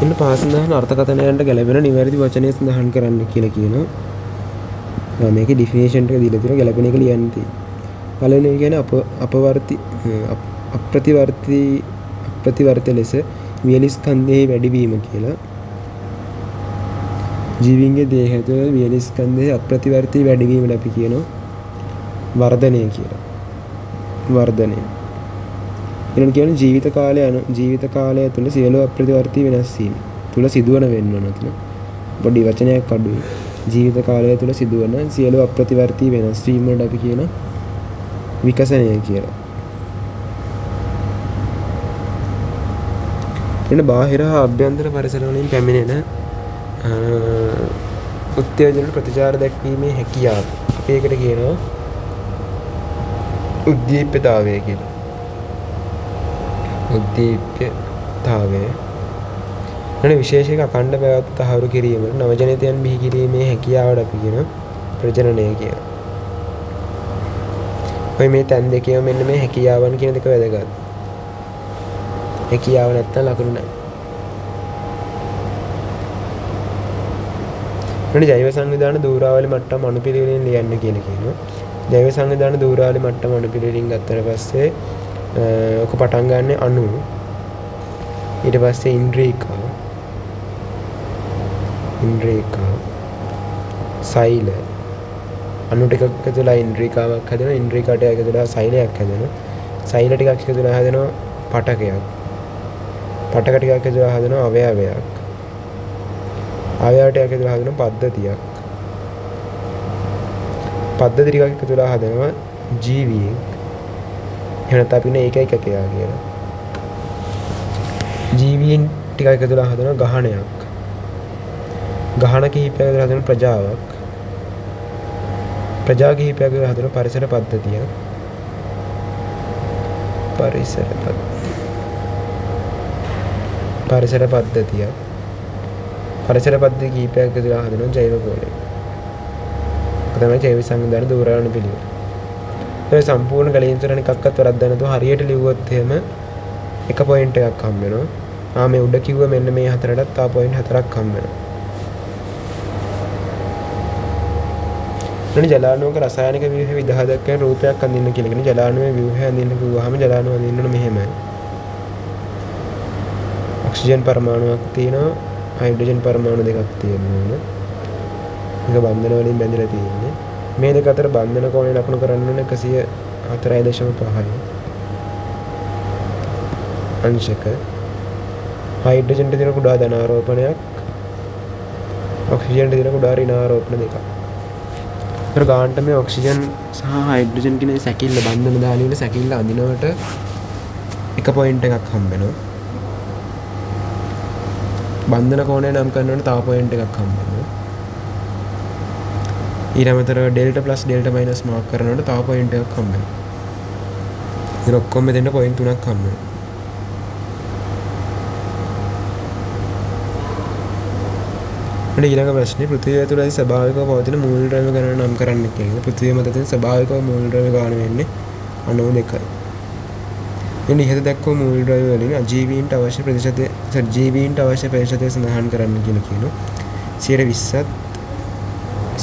ඉන්න පාසඳහන අර්ථකථනයන්ට ගැලපෙන නිවැරදි වචනය සඳහන් කරන්න කියලා කියනවා. මේකේ ඩිෆිනිෂන් එක දීලා තියෙනවා ගැලපෙන එක ලියන්න තියෙනවා. පළවෙනි කියන්නේ අප්‍රතිවර්ත ලෙස වියලි ස්කන්ධයේ වැඩිවීම කියලා. ජීවීන්ගේ දේහය තුළ වියලි ස්කන්ධයේ අප්‍රතිවර්තී වැඩිවීමට අපි කියනවා වර්ධනය කියලා. වර්ධනය. ඊළඟ කියන්නේ ජීවිත කාලය තුළ සියලු අප්‍රතිවර්තී වෙනස් වීම තුළ සිදුවන වෙන්න නැතන. පොඩි වචනයක් අඩුයි. ජීවිත කාලය තුළ සිදුවන සියලු අප්‍රතිවර්තී වෙනස් වීම වලට අපි කියන විකසනය කියලා. එන්න බාහිර හා අභ්‍යන්තර පරිසර වලින් පැමිණෙන උත්තේජන ප්‍රතිචාර දක්වීමේ හැකියාව. අපි ඒකට කියනවා උද්දීප්‍යතාවය කියලා. උද්දීප්‍යතාවය. එන විශේෂික අඛණ්ඩ පැවැත්ම තහවුරු කිරීම නවජනිතයන් බිහි කිරීමේ හැකියාවට අපි කියන ප්‍රජනනය කියලා. ඔය මේ තැන් දෙකේම මෙන්න මේ හැකියාවන් කියන දෙක වැදගත්. හැකියාව නැත්තම් ලකුණු නැහැ. එන ජෛව සංවිධාන දූරාවලි මට්ටම අණුපිළිවෙලින් ලියන්න කියලා කියනවා. ජෛව සංවිධාන දූරාවලි මට්ටම අණුපිළිවෙලින් ගත්තට පස්සේ ඔක පටන් ගන්න අණු ඊට පස්සේ ඉන්ද්‍රිකා සෛල අණු ටිකක් එකතුලා ඉන්ද්‍රිකාවක් හැදෙනවා. ඉන්ද්‍රිකා ටිකක් එකතුලා සෛලයක් හැදෙනවා. සෛල ටිකක් එකතුලා හැදෙනවා පටකයක්. පටක ටිකක් එකතුලා හැදෙනවා අවයවයක්. අවයව ටිකක් එකතුලා හැදෙනවා පද්ධතියක්. පද්ධති ටිකක් එකතුලා හැදෙනවා ජීවියෙක්. එහෙනම් අපි නේ ඒකයික කියලා. ජීවීන් ටිකක් එකතුලා හදන ගහණයක්. ගහන කිහිපයක් එකතුලා හදන ප්‍රජාවක්. ප්‍රජා කිහිපයක් එකතුලා හදන පරිසර පද්ධතියක්. පරිසර පද්ධතියක්. පරිසර පද්ධති කිහිපයක් එකතුලා හදන ජෛව ගෝලයක්. තමයි ජෛව සංවිධාන දූරාවන පිළිවෙල. ඒ සම්පූර්ණ ගලීන්තරණ එකක්වත් වරද්දා නැතුව හරියට ලිව්වොත් එහෙම එක පොයින්ට් එකක් හම්බ වෙනවා. මේ උඩ කිව්ව මෙන්න මේ හතරටත් තා පොයින්ට් හතරක් හම්බ වෙනවා. ඊළඟ ජලාණුවක රසායනික ව්‍යුහය විදහා දක්වන රූපයක් අඳින්න කියලා කියන ජලාණුවේ ව්‍යුහය අඳින්න කිව්වහම ජලාණුව අඳින්න ඕන මෙහෙමයි. ඔක්සිජන් පරමාණුවක් තියෙනවා, හයිඩ්‍රජන් පරමාණු දෙකක් තියෙනවා. මේක බන්ධන වලින් බැඳලා තියෙන්නේ. මේ දෙක අතර බන්ධන කෝණය ලකුණු කරන්න ඕනේ 104.5 අංශක. හයිඩ්‍රජන්ට දෙන කුඩා ධනාරෝපණයක්, ඔක්සිජන්ට දෙන කුඩා ඍණාරෝපණ දෙකක්. ඒතර ගානට මේ ඔක්සිජන් සහ හයිඩ්‍රජන් කියන සැකිල්ල බන්ධන දාලි වල සැකිල්ල අඳිනවට එක පොයින්ට් එකක් හම්බ වෙනවා. බන්ධන කෝණය නම් කරනකොට තව පොයින්ට් එකක් හම්බ වෙනවා. ඊළඟට delta plus delta minus mark කරනකොට තව පොයින්ට් එකක් හම්බ වෙනවා. ඉතින් ඔක්කොම දෙන්න පොයින්ට් 3ක් හම්බ වෙනවා. ඊළඟ ප්‍රශ්නේ පෘථිවිය තුළ ස්වභාවිකව පවතින මූලද්‍රව්‍ය ගණන නම් කරන්න කියලා. පෘථිවිය මත තියෙන ස්වභාවිකව මූලද්‍රව්‍ය ගාන වෙන්නේ 92යි. එනි ඉහත දක්වපු මූලද්‍රව්‍ය වලින් අජීවීන්ට අවශ්‍ය ප්‍රතිශතය සජීවීන්ට අවශ්‍ය ප්‍රතිශතය සඳහන් කරන්න කියලා කියනවා. 20ත්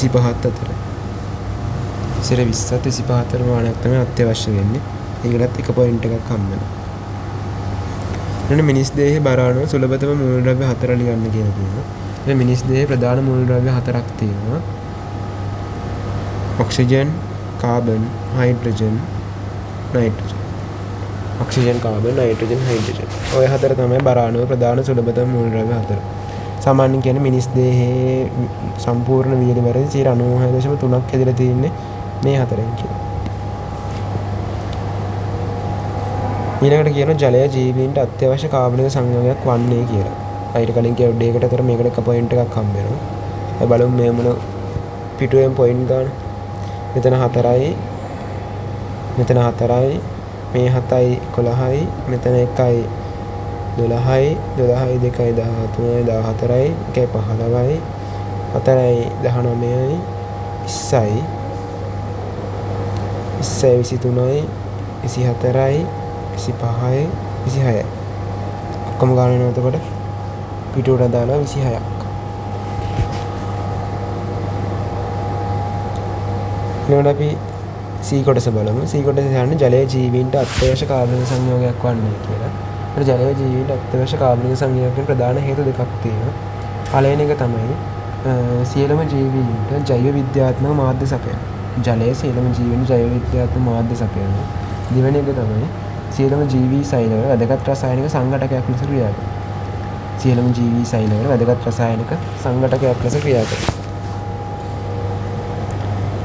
25ත් අතර. 20ත් 25ත් අතර මානයක් තමයි අත්‍යවශ්‍ය වෙන්නේ. ඒකටත් එක පොයින්ට් එකක් හම්බ වෙනවා. ඊළඟ මිනිස් දේහේ බර අණු සුලභතම මූලද්‍රව්‍ය 4 ලියන්න කියලා කියනවා. මිනිස් දේහේ ප්‍රධාන මූලද්‍රව්‍ය 4ක් තියෙනවා. Oxygen, carbon, hydrogen, nitrogen. Oxygen, carbon, nitrogen, hydrogen. ඔය හතර තමයි බර අණුවේ ප්‍රධාන සුලභතම මූලද්‍රව්‍ය හතර. සාමාන්‍යයෙන් කියන්නේ මිනිස් දේහයේ සම්පූර්ණ වියදමෙන් 96.3ක් හැදලා තියෙන්නේ මේ හතරෙන් කියලා. ඊළඟට කියන ජලය ජීවීන්ට අත්‍යවශ්‍ය කාබනික සංයෝගයක් වන්නේ කියලා. ඊට කලින් කියව දෙයකට අතර මේකට එක පොයින්ට් එකක් හම්බ වෙනවා. අපි බලමු මේ මොන පිටුවෙන් පොයින්ට් ගන්න. මෙතන 4යි, මෙතන 4යි, මේ 7යි 11යි, මෙතන 1යි 12යි, 12යි 2යි 13යි 14යි, 1යි 15යි, 4යි 19යි, 20යි, 23යි, 24යි, 25යි, 26යි. ඔක්කොම ගන්න වෙනවා එතකොට පිටුවට දාලා 26ක්. ඊළඟට අපි C කොටස බලමු. C කොටස කියන්නේ ජලයේ ජීවීන්ට අත්‍යවශ්‍ය කාබනික සංයෝගයක් වන්නේ කියලා. ඒත් ජලයේ ජීවීන්ට අත්‍යවශ්‍ය කාබනික සංයෝගයෙන් ප්‍රධාන හේතු දෙකක් තියෙනවා. පළවෙනි එක තමයි සියලුම ජීවීන්ට ජෛව විද්‍යාත්මක මාධ්‍ය සපයන. ජලයේ සියලුම ජීවීන්ට ජෛව විද්‍යාත්මක මාධ්‍ය සපයනවා. දෙවෙනි එක තමයි සියලුම ජීවී සෛලවල වැදගත් රසායනික සංඝටකයක් ලෙස ක්‍රියා කරනවා. සියලුම ජීවී සෛලවල වැදගත් රසායනික සංඝටකයක් ලෙස ක්‍රියා කරනවා.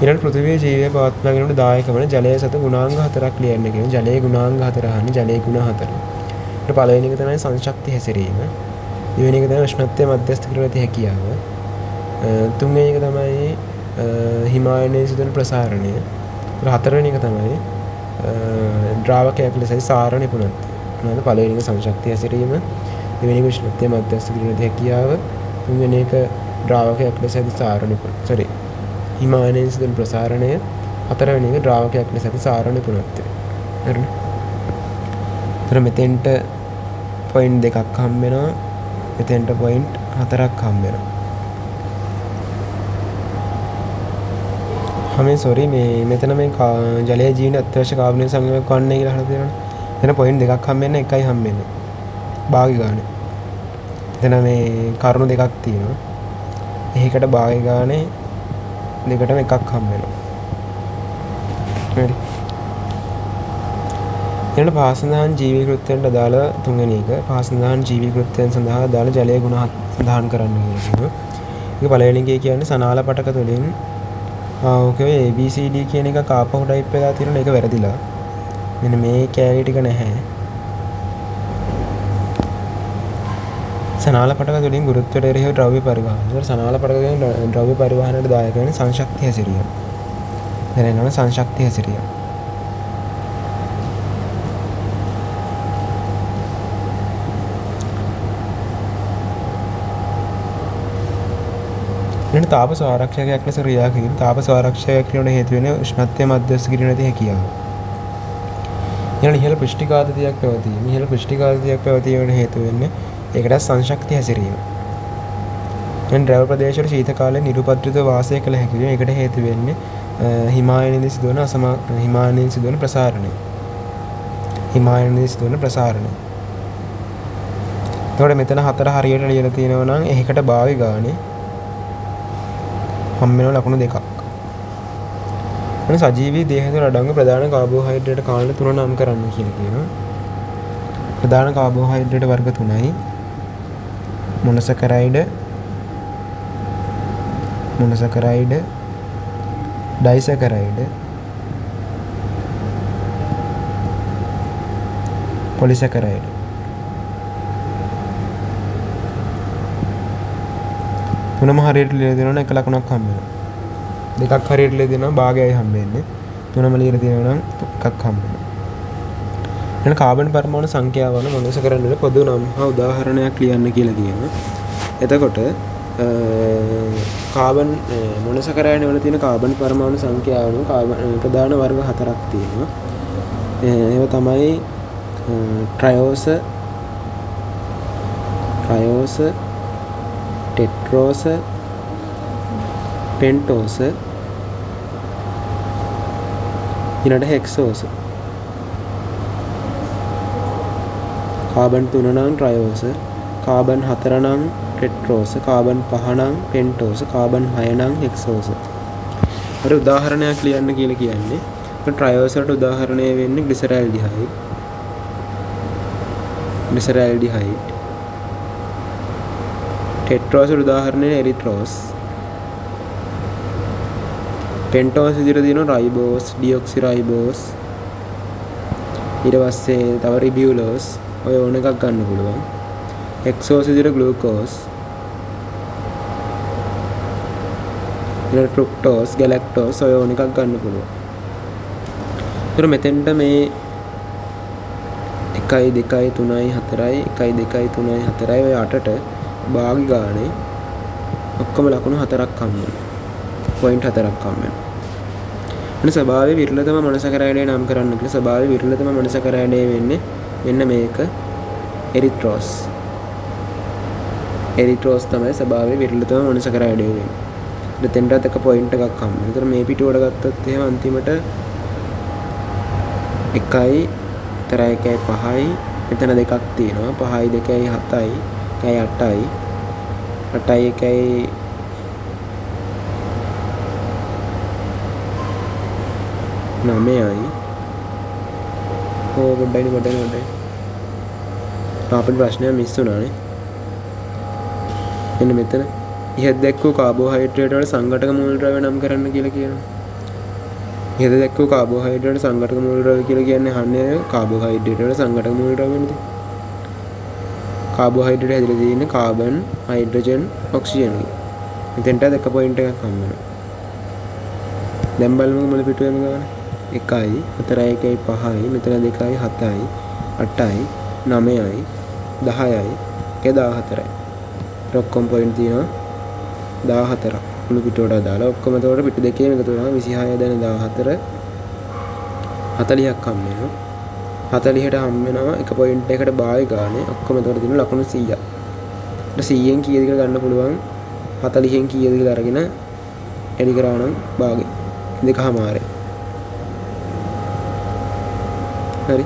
ඊළඟ පෘථිවියේ ජීවය පවත්වා ගැනීමට දායක වන ජලය සතු ගුණාංග හතරක් ලියන්න කියන ජලයේ ගුණාංග හතර අහන්නේ ජලයේ ගුණ හතර. ඊට පළවෙනි එක තමයි සංශක්ති හැසිරීම. දෙවෙනි එක තමයි උෂ්ණත්වය මධ්‍යස්ථ කරගත ඇති හැකියාව. තුන්වෙනි එක තමයි හිමායනයේ සිදුවන ප්‍රසාරණය. හතරවෙනි එක තමයි ද්‍රාවකයක් ලෙස සාර නිපුණත්වය. මොනවාද පළවෙනි එක සංශක්ති හැසිරීම, දෙවෙනි එක උෂ්ණත්වය මධ්‍යස්ථ කරගත ඇති හැකියාව, තුන්වෙනි එක ද්‍රාවකයක් ලෙස සාර නිපුණත්වය. හිමායනයෙන් සිදුවන ප්‍රසාරණය, හතරවෙනි එක ද්‍රාවකයක් ලෙස සාර නිපුණත්වය. හරිද? ඒතර මෙතෙන්ට පොයින්ට් දෙකක් හම්බ වෙනවා. මෙතෙන්ට පොයින්ට් හතරක් හම්බ වෙනවා. සෝරි මේ මෙතන මේ ජලයේ ජීවන අත්‍යවශ්‍ය කාබනික සංයෝගයක් වන්නේ කියලා අහලා තියෙනවනේ. එතන පොයින්ට් දෙකක් හම්බ වෙන එකයි හම්බ වෙන්නේ. භාගි ගානේ. එතන මේ කරුණු දෙකක් තියෙනවා. එහෙකට භාගි ගානේ දෙකටම එකක් හම්බ වෙනවා. හරි. ඊළඟ පාසඳහන් ජීවී කෘත්‍යයන්ට අදාළ තුන්වෙනි එක පාසඳහන් ජීවී කෘත්‍යයන් සඳහා අදාළ ජලයේ ගුණ සඳහන් කරන්න කියනවා. ඒක පළවෙනි එකේ කියන්නේ සනාල පටක තුලින් ඕකේ ABCD කියන එක කාපහු ටයිප් වෙලා තියෙනවා. ඒක වැරදිලා. මෙන්න මේ කැලේ ටික නැහැ. සනාල පටක තුලින් ගුරුත්වයට එරෙහිව ද්‍රව්‍ය පරිවහන. ඒතර සනාල පටක තුලින් ද්‍රව්‍ය පරිවහනයට දායක වෙන සංශක්ති හැසිරීම. දැන් එනවා සංශක්ති හැසිරීම. එන තාප ස්වාරක්ෂකයක් ලෙස ක්‍රියා කිරීම. තාප ස්වාරක්ෂකයක් වෙන හේතු වෙන උෂ්ණත්වය මධ්‍යස්ථ කිරීම නැති හැකියාව. ඊළඟ ඉහළ පෘෂ්ඨිකාතතියක් පැවතීම. ඉහළ පෘෂ්ඨිකාතතියක් පැවතීමට හේතු වෙන්නේ ඒකට සංශක්ති හැසිරීම. දැන් ද්‍රව ප්‍රදේශවල ශීත කාලයේ නිරුපද්‍රිතව වාසය කළ හැකි වෙන ඒකට හේතු වෙන්නේ හිමායනයේ සිදුවන හිමායනයේ සිදුවන ප්‍රසාරණය. හිමායනයේ සිදුවන ප්‍රසාරණය. එතකොට මෙතන හතර හරියට ලියලා තියෙනවා නම් එහෙකට භාවි ගානේ හම් වෙන ලකුණු දෙකක්. එන සජීවී දේහය තුළ අඩංගු ප්‍රධාන කාබෝහයිඩ්‍රේට් කාණ්ඩ තුන නම් කරන්න කියලා කියනවා. ප්‍රධාන කාබෝහයිඩ්‍රේට් වර්ග තුනයි. මොනොසැකරයිඩ්, ඩයිසැකරයිඩ්, පොලිසැකරයිඩ්. තුනම හරියට ලියලා දෙනවා නම් එක ලකුණක් හම්බ වෙනවා. දෙකක් හරියට ලියලා දෙනවා භාගයයි හම්බ වෙන්නේ. තුනම ලියලා දෙනවා නම් එකක් හම්බ වෙනවා. එන කාබන් පරමාණු සංඛ්‍යාව වන මොනොසැකරයිඩ් වල පොදු නම් හා උදාහරණයක් ලියන්න කියලා කියනවා. එතකොට කාබන් මොනොසැකරයිඩ් වල තියෙන කාබන් පරමාණු සංඛ්‍යාව ප්‍රධාන වර්ග හතරක් තියෙනවා. ඒවා තමයි ට්‍රයෝස, ටෙට්‍රෝස, පෙන්ටෝස, ඊළඟට හෙක්සෝස. කාබන් 3 නම් ට්‍රයෝස, කාබන් 4 නම් ටෙට්‍රෝස, කාබන් 5 නම් පෙන්ටෝස, කාබන් 6 නම් හෙක්සෝස. අර උදාහරණයක් ලියන්න කියලා කියන්නේ. ට්‍රයෝස වලට උදාහරණය වෙන්නේ ග්ලිසරාල්ඩිහයිඩ්. glyceraldehyde. ටෙට්‍රෝස් උදාහරණය එරිත්‍රෝස්. පෙන්ටෝස් විදිහට තියෙනවා රයිබෝස්, ඩියොක්සිරයිබෝස්. ඊට පස්සේ තව රිබියුලෝස්. ඔය ඕන එකක් ගන්න පුළුවන්. හෙක්සෝස් විදිහට ග්ලූකෝස්. ඊට ෆ්‍රුක්ටෝස්, ගැලැක්ටෝස් ඔය ඕන එකක් ගන්න පුළුවන්. ඒතර මෙතෙන්ට මේ 1 2 3 4යි 1 2 3 4යි ඔය 8ට භාගි ගානේ ඔක්කොම ලකුණු 4ක් හම්බ වෙනවා. පොයින්ට් 4ක් හම්බ වෙනවා. එන ස්වභාවයේ විරලතම මොනසකරයිඩේ නම් කරන්න කියලා ස්වභාවයේ විරලතම මොනසකරයිඩේ වෙන්නේ මෙන්න මේක එරිත්‍රෝස්. එරිත්‍රෝස් තමයි ස්වභාවයේ විරලතම මොනසකරයිඩේ වෙන්නේ. දෙතෙන්ටත් එක පොයින්ට් එකක් හම්බ වෙනවා. ඒතර මේ පිටුවට ගත්තොත් එහෙම අන්තිමට 1යි 4යි 5යි මෙතන දෙකක් තියෙනවා. 5යි 2යි 7යි 1යි 8යි 8යි 1යි 9යි ගොඩයි අපිට ප්‍රශ්නයක් මිස් වුණානේ. එන්න මෙතන ඉහත දැක්වූ කාබෝහයිඩ්‍රේට් වල සංඝටක මූලද්‍රව්‍ය නම් කරන්න කියලා කියනවා. ඉහත දැක්වූ කාබෝහයිඩ්‍රේට් සංඝටක මූලද්‍රව්‍ය කියලා කියන්නේ අහන්නේ කාබෝහයිඩ්‍රේට් වල සංඝටක මූලද්‍රව්‍ය නෙද? කාබෝහයිඩ්‍රේට් හැදලා තියෙන්නේ කාබන්, හයිඩ්‍රජන්, ඔක්සිජන් වලින්. මෙතෙන්ට එක පොයින්ට් එකක් හම්බ වෙනවා. දැන් බලමු මොන පිටුවෙම ගාන. 1යි 4යි 1යි 5යි මෙතන 2යි 7යි 8යි 9යි 10යි 14යි. ඔක්කොම පොයින්ට් තියෙනවා 14ක්. මුළු පිටුවට දාලා ඔක්කොම එතකොට පිටු දෙකේම එකතු වෙනවා 26 දැන් 14 40ක් හම්බ වෙනවා. 40ට හම්බ වෙනවා එක පොයින්ට් එකකට භාගය ගානේ ඔක්කොම එතකොට තියෙන ලකුණු 100ක්. ඊට 100න් කීයද කියලා ගන්න පුළුවන් 40න් කීයද කියලා අරගෙන එලි කරා නම් භාගය දෙකමාරයි. හරි.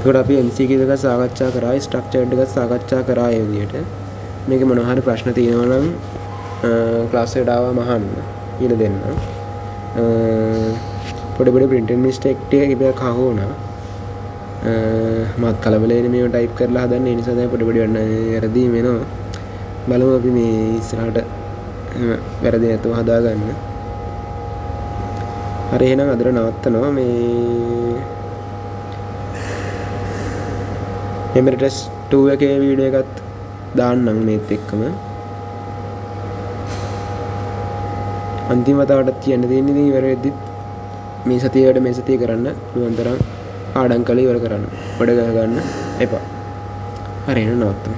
ඒකට අපි MCQ එක සාකච්ඡා කරා, ස්ට්‍රක්චර්ඩ් එක සාකච්ඡා කරා ඒ විදිහට. මේකේ මොනවා හරි ප්‍රශ්න තියෙනවා නම් ක්ලාස් එකට ආවම අහන්න කියලා දෙන්න. පොඩි printing mistake ටිකක් අහුණා. මාත් කලබලෙන්නේ මේව ටයිප් කරලා හදන්න. ඒ නිසා තමයි පොඩි වන්න වැරදි වෙනවා. බලමු අපි මේ ඉස්සරහට වැරදි නැතුව හදාගන්න. හරි එහෙනම් අදට නවත්තනවා මේ memory test 2 එකේ වීඩියෝ එකත් දාන්නම් මේත් එක්කම. අන්තිම වතාවට කියන්න තියෙන්නේ ඉතින් ඉවර වෙද්දි මේ සතියේ වැඩ මේ සතියේ කරන්න පුළුවන් තරම් ආඩම් කළ ඉවර කරන්න. වැඩ ගහ ගන්න එපා. හරි එහෙනම් නවත්තමු.